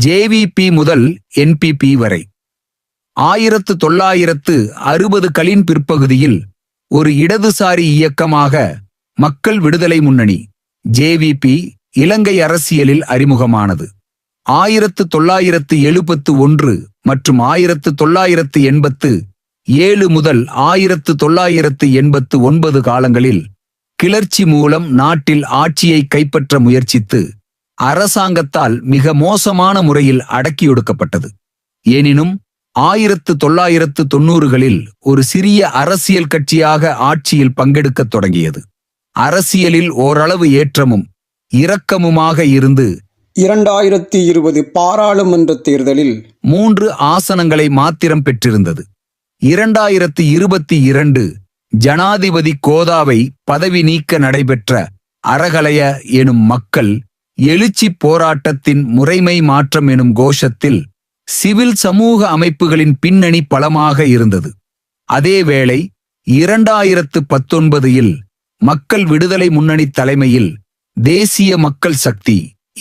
JVP முதல் NPP வரை 1960களின் பிற்பகுதியில் ஒரு இடதுசாரி இயக்கமாக மக்கள் விடுதலை முன்னணி ஜேவிபி இலங்கை அரசியலில் அறிமுகமானது. 1971 மற்றும் 1987 முதல் 1989 காலங்களில் கிளர்ச்சி மூலம் நாட்டில் ஆட்சியை கைப்பற்ற முயற்சித்து அரசாங்கத்தால் மிக மோசமான முறையில் அடக்கியொடுக்கப்பட்டது. எனினும் 1990களில் ஒரு சிறிய அரசியல் கட்சியாக ஆட்சியில் பங்கெடுக்கத் தொடங்கியது. அரசியலில் ஓரளவு ஏற்றமும் இரக்கமுமாக இருந்து 2020 பாராளுமன்ற தேர்தலில் 3 ஆசனங்களை மாத்திரம் பெற்றிருந்தது. 2022 ஜனாதிபதி கோதாவை பதவி நீக்க நடைபெற்ற அறகலைய எனும் மக்கள் எழுச்சி போராட்டத்தின் முறைமை மாற்றம் எனும் கோஷத்தில் சிவில் சமூக அமைப்புகளின் பின்னணி பலமாக இருந்தது. அதேவேளை 2019 மக்கள் விடுதலை முன்னணி தலைமையில் தேசிய மக்கள் சக்தி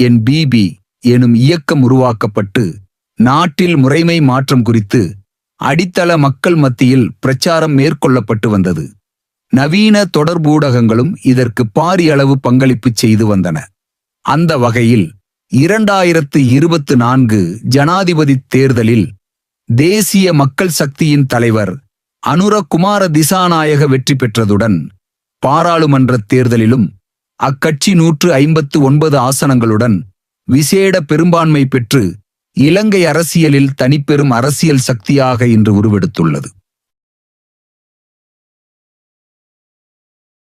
என்பிபி எனும் இயக்கம் உருவாக்கப்பட்டு நாட்டில் முறைமை மாற்றம் குறித்து அடித்தள மக்கள் மத்தியில் பிரச்சாரம் மேற்கொள்ளப்பட்டு வந்தது. நவீன தொடர்பூடகங்களும் இதற்கு பாரியளவு பங்களிப்பு செய்து வந்தன. அந்த வகையில் 2024 ஜனாதிபதி தேர்தலில் தேசிய மக்கள் சக்தியின் தலைவர் அனுரகுமார திசாநாயக வெற்றி பெற்றதுடன் பாராளுமன்ற தேர்தலிலும் அக்கட்சி 159 ஆசனங்களுடன் விசேட பெரும்பான்மை பெற்று இலங்கை அரசியலில் தனிப்பெரும் அரசியல் சக்தியாக இன்று உருவெடுத்துள்ளது.